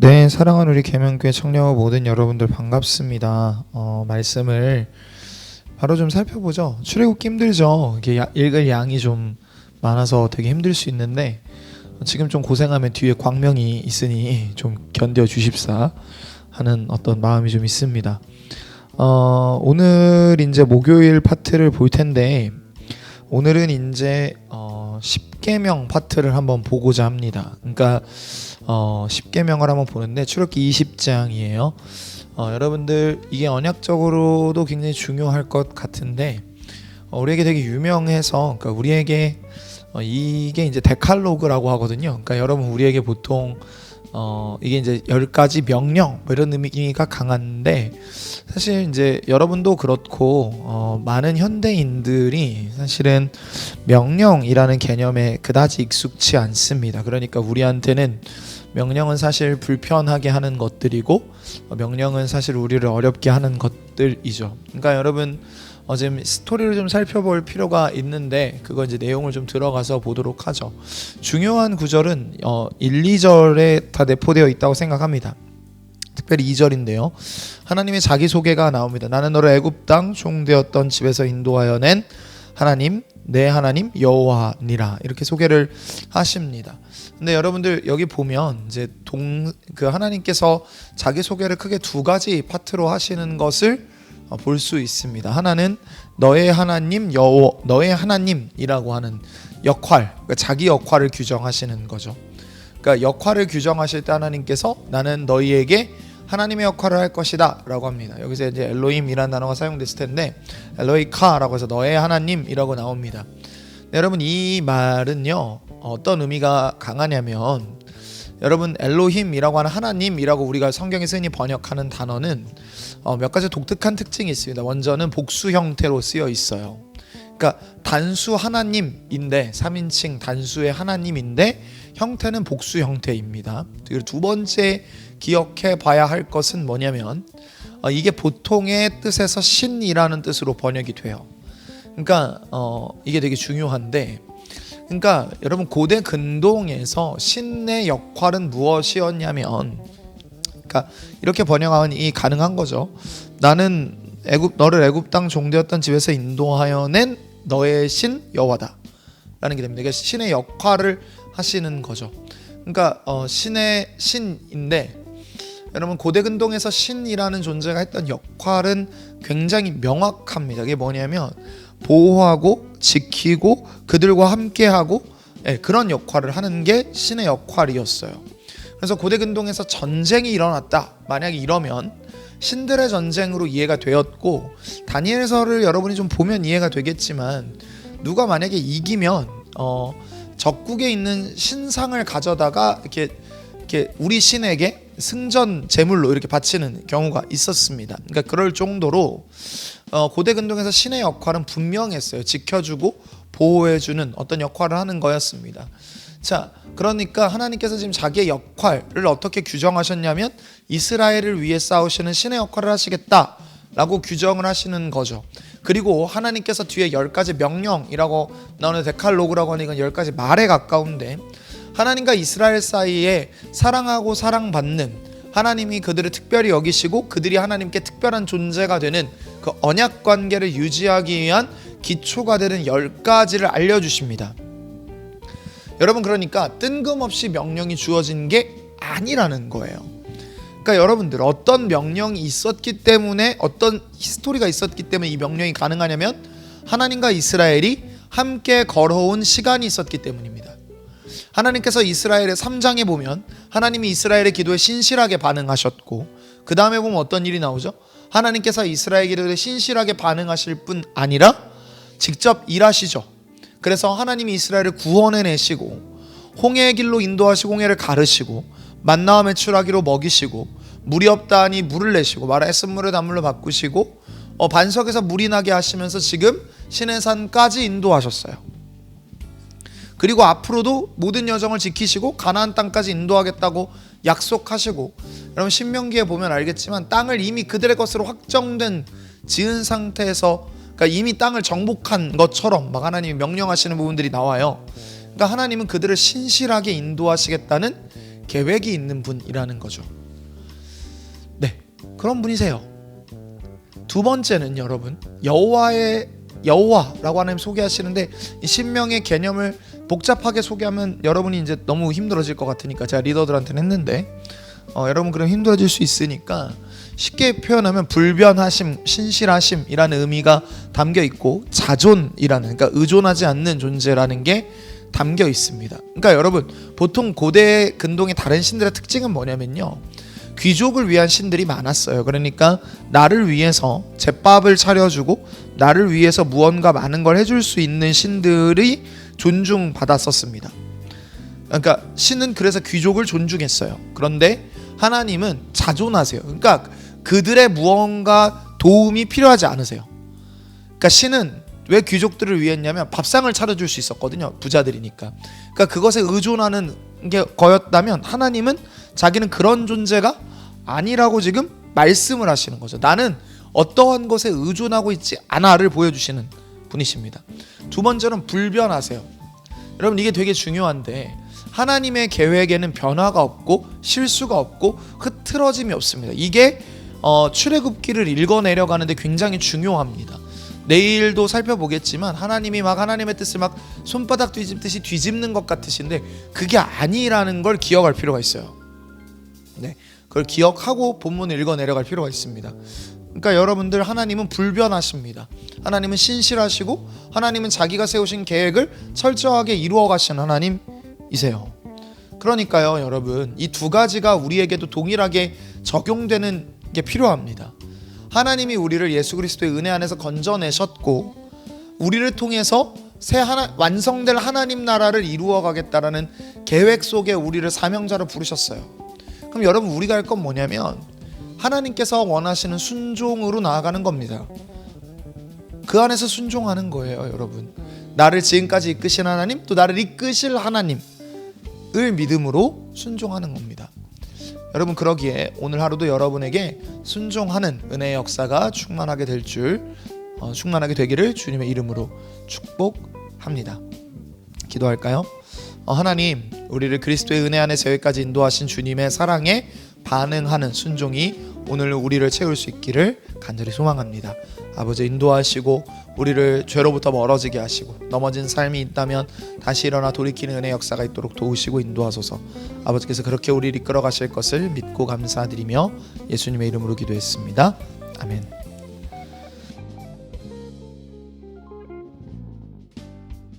네, 사랑하는 우리 계명교회 청년 모든 여러분들 반갑습니다. 말씀을 바로 좀 살펴보죠. 출애굽기 힘들죠. 이게 읽을 양이 좀 많아서 되게 힘들 수 있는데 지금 좀 고생하면 뒤에 광명이 있으니 좀 견뎌 주십사 하는 어떤 마음이 좀 있습니다. 오늘 이제 목요일 파트를 볼 텐데 오늘은 이제 10계명 파트를 한번 보고자 합니다. 그러니까 10계명을 한번 보는데 출애굽기 20장이에요. 여러분들 이게 언약적으로도 굉장히 중요할 것 같은데 우리에게 되게 유명해서 그러니까 우리에게 이게 이제 데칼로그라고 하거든요. 그러니까 여러분 우리에게 보통 이게 이제 10가지 명령 뭐 이런 의미가 강한데 사실 이제 여러분도 그렇고 많은 현대인들이 사실은 명령이라는 개념에 그다지 익숙치 않습니다. 그러니까 우리한테는 명령은 사실 불편하게 하는 것들이고 명령은 사실 우리를 어렵게 하는 것들이죠. 그러니까 여러분 지금 스토리를 좀 살펴볼 필요가 있는데 그거 이제 내용을 좀 들어가서 보도록 하죠. 중요한 구절은 1, 2절에 다 내포되어 있다고 생각합니다. 특별히 2절인데요. 하나님의 자기소개가 나옵니다. 나는 너를 애굽 땅 종되었던 집에서 인도하여 낸 하나님 내 하나님 여호와니라 이렇게 소개를 하십니다. 근데 여러분들 여기 보면 이제 그 하나님께서 자기소개를 크게 두 가지 파트로 하시는 것을 볼 수 있습니다. 하나는 너의 하나님 너의 하나님이라고 하는 역할, 그러니까 자기 역할을 규정하시는 거죠. 그러니까 역할을 규정하실 때 하나님께서 나는 너희에게 하나님의 역할을 할 것이다 라고 합니다. 여기서 이제 엘로힘이라는 단어가 사용됐을 텐데 엘로이카라고 해서 너의 하나님이라고 나옵니다. 네, 여러분 이 말은요 어떤 의미가 강하냐면 여러분 엘로힘이라고 하는 하나님이라고 우리가 성경에 흔히 번역하는 단어는 몇 가지 독특한 특징이 있습니다. 먼저는 복수 형태로 쓰여 있어요. 그러니까 단수 하나님인데 3인칭 단수의 하나님인데 형태는 복수 형태입니다. 그리고 두 번째 기억해 봐야 할 것은 뭐냐면 이게 보통의 뜻에서 신이라는 뜻으로 번역이 돼요. 그러니까 이게 되게 중요한데 그러니까 여러분 고대 근동에서 신의 역할은 무엇이었냐면 그러니까 이렇게 번역하면 이 가능한 거죠. 나는 너를 애굽 땅 종되었던 집에서 인도하여 낸 너의 신 여호와다 라는 게 됩니다. 그러니까 신의 역할을 하시는 거죠. 그러니까 신의 신인데 여러분 고대 근동에서 신이라는 존재가 했던 역할은 굉장히 명확합니다. 그게 뭐냐면 보호하고 지키고 그들과 함께하고 그런 역할을 하는 게 신의 역할이었어요. 그래서 고대 근동에서 전쟁이 일어났다 만약에 이러면 신들의 전쟁으로 이해가 되었고 다니엘서를 여러분이 좀 보면 이해가 되겠지만 누가 만약에 이기면 적국에 있는 신상을 가져다가 이렇게 우리 신에게 승전 제물로 이렇게 바치는 경우가 있었습니다. 그러니까 그럴 정도로 고대 근동에서 신의 역할은 분명했어요. 지켜주고 보호해주는 어떤 역할을 하는 거였습니다. 자, 그러니까 하나님께서 지금 자기의 역할을 어떻게 규정하셨냐면 이스라엘을 위해 싸우시는 신의 역할을 하시겠다라고 규정을 하시는 거죠. 그리고 하나님께서 뒤에 10가지 명령이라고 나오는 데칼로그라고 하는 이건 10가지 말에 가까운데 하나님과 이스라엘 사이에 사랑하고 사랑받는 하나님이 그들을 특별히 여기시고 그들이 하나님께 특별한 존재가 되는 그 언약 관계를 유지하기 위한 기초가 되는 10가지를 알려주십니다. 여러분 그러니까 뜬금없이 명령이 주어진 게 아니라는 거예요. 그러니까 여러분들 어떤 명령이 있었기 때문에 어떤 히스토리가 있었기 때문에 이 명령이 가능하냐면 하나님과 이스라엘이 함께 걸어온 시간이 있었기 때문입니다. 하나님께서 이스라엘의 3장에 보면 하나님이 이스라엘의 기도에 신실하게 반응하셨고 그 다음에 보면 어떤 일이 나오죠? 하나님께서 이스라엘 기도에 신실하게 반응하실 뿐 아니라 직접 일하시죠. 그래서 하나님이 이스라엘을 구원해내시고 홍해의 길로 인도하시고 홍해를 가르시고 만나와 메추라기로 먹이시고 물이 없다 하니 물을 내시고 마라의 쓴물을 단물로 바꾸시고 반석에서 물이 나게 하시면서 지금 시내산까지 인도하셨어요. 그리고 앞으로도 모든 여정을 지키시고 가나안 땅까지 인도하겠다고 약속하시고 여러분 신명기에 보면 알겠지만 땅을 이미 그들의 것으로 확정된 지은 상태에서 그러니까 이미 땅을 정복한 것처럼 막 하나님이 명령하시는 부분들이 나와요. 그러니까 하나님은 그들을 신실하게 인도하시겠다는 계획이 있는 분이라는 거죠. 네, 그런 분이세요. 두 번째는 여러분, 여호와라고 하나님 소개하시는데, 이 신명의 개념을 복잡하게 소개하면 여러분이 이제 너무 힘들어질 것 같으니까 제가 리더들한테는 했는데, 여러분 그럼 힘들어질 수 있으니까 쉽게 표현하면 불변하심, 신실하심이라는 의미가 담겨 있고, 자존이라는, 그러니까 의존하지 않는 존재라는 게 담겨 있습니다. 그러니까 여러분, 보통 고대 근동의 다른 신들의 특징은 뭐냐면요, 귀족을 위한 신들이 많았어요. 그러니까 나를 위해서 제밥을 차려주고 나를 위해서 무언가 많은 걸 해줄 수 있는 신들이 존중받았었습니다. 그러니까 신은 그래서 귀족을 존중했어요. 그런데 하나님은 자존하세요. 그러니까 그들의 무언가 도움이 필요하지 않으세요. 그러니까 신은 왜 귀족들을 위했냐면 밥상을 차려줄 수 있었거든요. 부자들이니까. 그러니까 그것에 의존하는 게 거였다면, 하나님은 자기는 그런 존재가 아니라고 지금 말씀을 하시는 거죠. 나는 어떠한 것에 의존하고 있지 않아를 보여주시는 분이십니다. 두 번째는 불변하세요. 여러분, 이게 되게 중요한데, 하나님의 계획에는 변화가 없고 실수가 없고 흐트러짐이 없습니다. 이게 출애굽기를 읽어내려가는데 굉장히 중요합니다. 내일도 살펴보겠지만 하나님이 막 하나님의 뜻을 막 손바닥 뒤집듯이 뒤집는 것 같으신데 그게 아니라는 걸 기억할 필요가 있어요. 네, 그걸 기억하고 본문을 읽어내려갈 필요가 있습니다. 그러니까 여러분들, 하나님은 불변하십니다. 하나님은 신실하시고 하나님은 자기가 세우신 계획을 철저하게 이루어 가시는 하나님이세요. 그러니까요 여러분, 이 두 가지가 우리에게도 동일하게 적용되는 게 필요합니다. 하나님이 우리를 예수 그리스도의 은혜 안에서 건져내셨고, 우리를 통해서 완성될 하나님 나라를 이루어 가겠다라는 계획 속에 우리를 사명자로 부르셨어요. 그럼 여러분, 우리가 할 건 뭐냐면 하나님께서 원하시는 순종으로 나아가는 겁니다. 그 안에서 순종하는 거예요. 여러분, 나를 지금까지 이끄신 하나님, 또 나를 이끄실 하나님을 믿음으로 순종하는 겁니다. 여러분, 그러기에 오늘 하루도 여러분에게 순종하는 은혜의 역사가 충만하게 되기를 주님의 이름으로 축복합니다. 기도할까요? 하나님, 우리를 그리스도의 은혜 안에서 여기까지 인도하신 주님의 사랑에 반응하는 순종이 오늘 우리를 채울 수 있기를 간절히 소망합니다. 아버지, 인도하시고 우리를 죄로부터 멀어지게 하시고 넘어진 삶이 있다면 다시 일어나 돌이키는 은혜 역사가 있도록 도우시고 인도하소서. 아버지께서 그렇게 우리를 이끌어 가실 것을 믿고 감사드리며 예수님의 이름으로 기도했습니다. 아멘.